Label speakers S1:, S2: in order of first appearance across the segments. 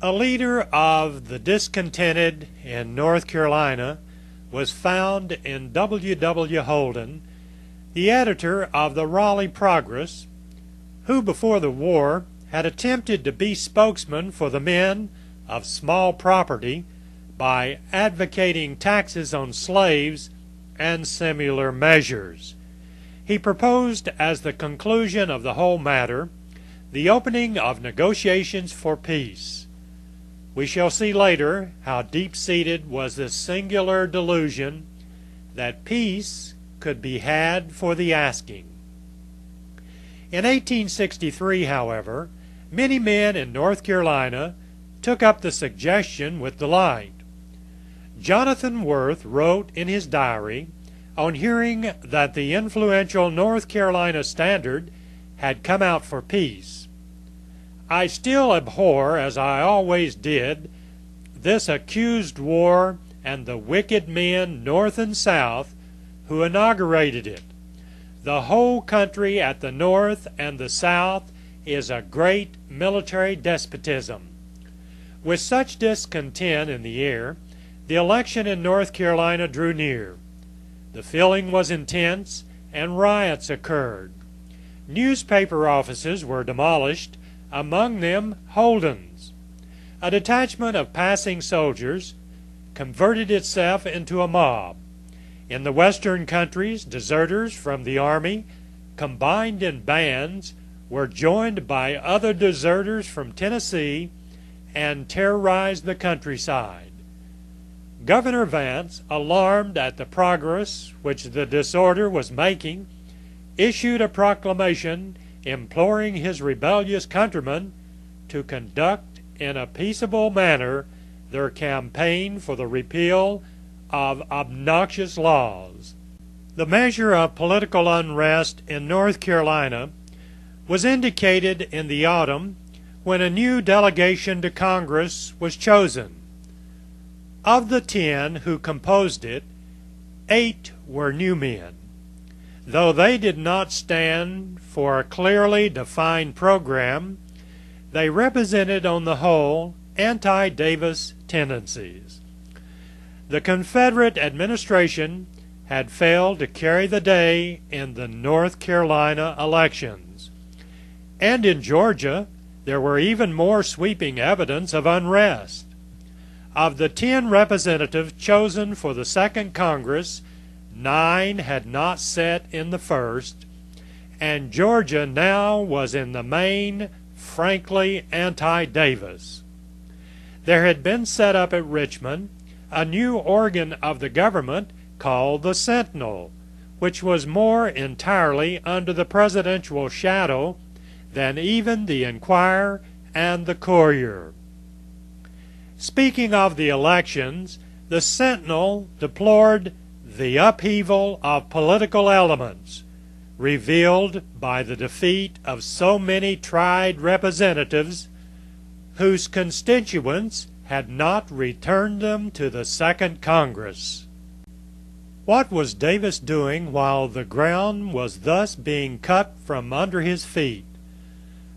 S1: A leader of the discontented in North Carolina was found in W. Holden, the editor of the Raleigh Progress, who before the war had attempted to be spokesman for the men of small property by advocating taxes on slaves and similar measures. He proposed as the conclusion of the whole matter the opening of negotiations for peace. We shall see later how deep-seated was this singular delusion that peace could be had for the asking. In 1863, however, many men in North Carolina took up the suggestion with delight. Jonathan Worth wrote in his diary, on hearing that the influential North Carolina Standard had come out for peace, "I still abhor, as I always did, this accused war and the wicked men North and South who inaugurated it. The whole country at the North and the South is a great military despotism." With such discontent in the air, the election in North Carolina drew near. The feeling was intense, and riots occurred. Newspaper offices were demolished, among them Holden's. A detachment of passing soldiers converted itself into a mob. In the western countries, deserters from the army, combined in bands, were joined by other deserters from Tennessee and terrorized the countryside. Governor Vance, alarmed at the progress which the disorder was making, issued a proclamation imploring his rebellious countrymen to conduct in a peaceable manner their campaign for the repeal of obnoxious laws. The measure of political unrest in North Carolina was indicated in the autumn when a new delegation to Congress was chosen. Of the 10 who composed it, 8 were new men. Though they did not stand for a clearly defined program, they represented on the whole anti-Davis tendencies. The Confederate administration had failed to carry the day in the North Carolina elections, and in Georgia there were even more sweeping evidence of unrest. Of the 10 representatives chosen for the second Congress, 9 had not sat in the first, and Georgia now was in the main frankly anti-Davis. There had been set up at Richmond a new organ of the government called the Sentinel, which was more entirely under the presidential shadow than even the Enquirer and the Courier. Speaking of the elections, the Sentinel deplored the upheaval of political elements revealed by the defeat of so many tried representatives whose constituents had not returned them to the second Congress. What was Davis doing while the ground was thus being cut from under his feet?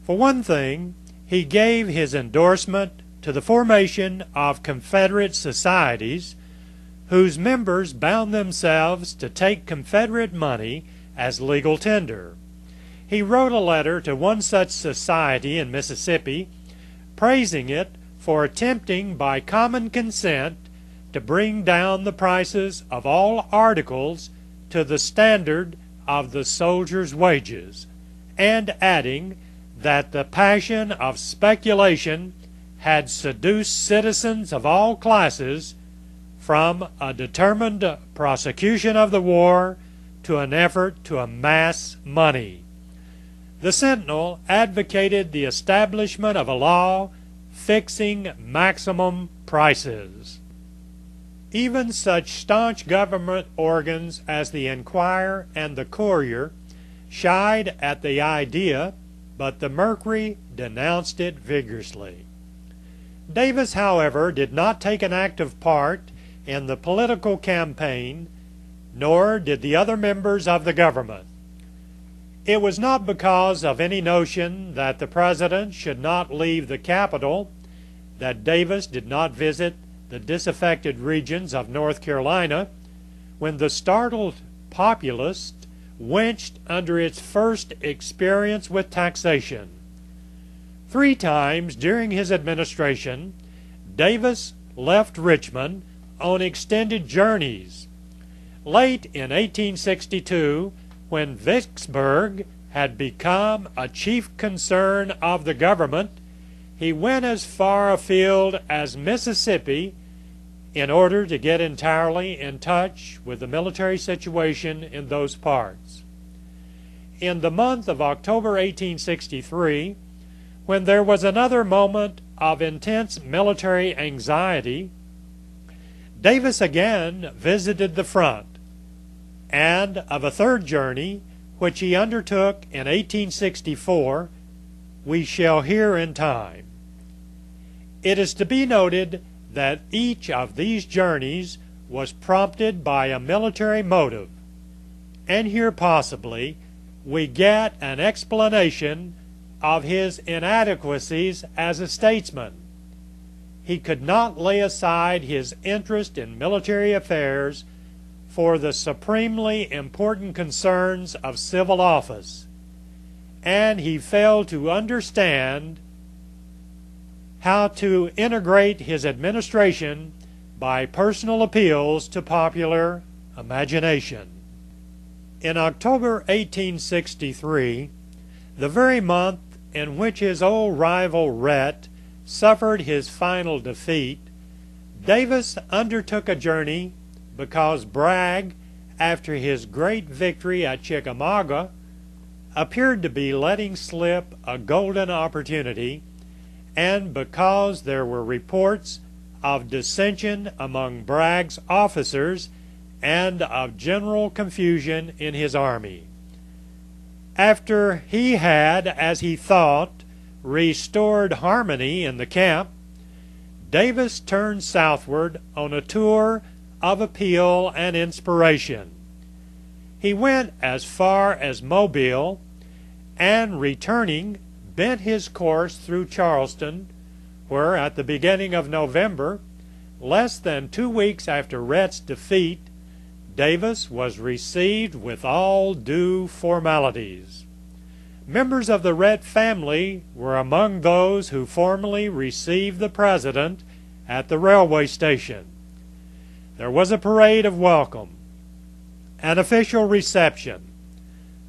S1: For one thing, he gave his endorsement to the formation of Confederate societies whose members bound themselves to take Confederate money as legal tender. He wrote a letter to one such society in Mississippi, praising it for attempting by common consent to bring down the prices of all articles to the standard of the soldiers' wages, and adding that the passion of speculation had seduced citizens of all classes from a determined prosecution of the war to an effort to amass money. The Sentinel advocated the establishment of a law fixing maximum prices. Even such staunch government organs as the Enquirer and the Courier shied at the idea, but the Mercury denounced it vigorously. Davis, however, did not take an active part in the political campaign, nor did the other members of the government. It was not because of any notion that the President should not leave the capital that Davis did not visit the disaffected regions of North Carolina when the startled populace winced under its first experience with taxation. 3 times during his administration, Davis left Richmond on extended journeys. Late in 1862, when Vicksburg had become a chief concern of the government, he went as far afield as Mississippi in order to get entirely in touch with the military situation in those parts. In the month of October 1863, when there was another moment of intense military anxiety, Davis again visited the front, and of a third journey, which he undertook in 1864, we shall hear in time. It is to be noted that each of these journeys was prompted by a military motive, and here possibly we get an explanation of his inadequacies as a statesman. He could not lay aside his interest in military affairs for the supremely important concerns of civil office, and he failed to understand how to integrate his administration by personal appeals to popular imagination. In October 1863, the very month in which his old rival Rhett suffered his final defeat, Davis undertook a journey because Bragg, after his great victory at Chickamauga, appeared to be letting slip a golden opportunity, and because there were reports of dissension among Bragg's officers and of general confusion in his army. After he had, as he thought, restored harmony in the camp, Davis turned southward on a tour of appeal and inspiration. He went as far as Mobile, and returning, bent his course through Charleston, where at the beginning of November, less than 2 weeks after Rhett's defeat, Davis was received with all due formalities. Members of the Rhett family were among those who formally received the President at the railway station. There was a parade of welcome, an official reception,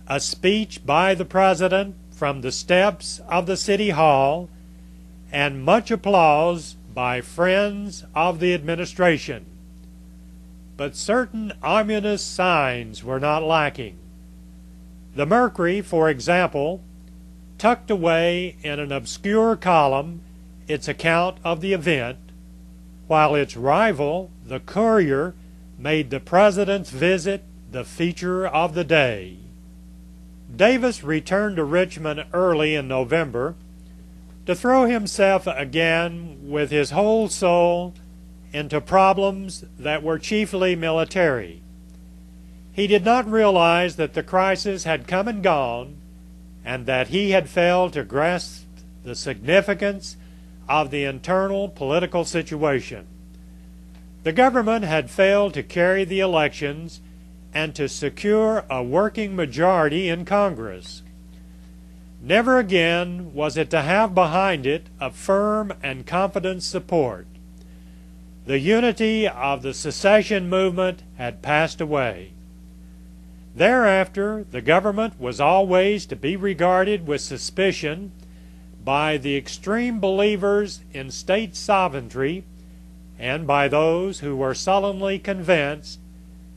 S1: a speech by the President from the steps of the City Hall, and much applause by friends of the administration. But certain ominous signs were not lacking. The Mercury, for example, tucked away in an obscure column its account of the event, while its rival, the Courier, made the President's visit the feature of the day. Davis returned to Richmond early in November to throw himself again with his whole soul into problems that were chiefly military. He did not realize that the crisis had come and gone, and that he had failed to grasp the significance of the internal political situation. The government had failed to carry the elections and to secure a working majority in Congress. Never again was it to have behind it a firm and confident support. The unity of the secession movement had passed away. Thereafter, the government was always to be regarded with suspicion by the extreme believers in state sovereignty and by those who were sullenly convinced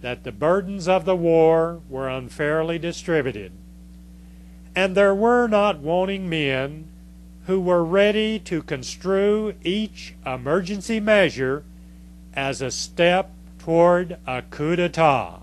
S1: that the burdens of the war were unfairly distributed. And there were not wanting men who were ready to construe each emergency measure as a step toward a coup d'etat.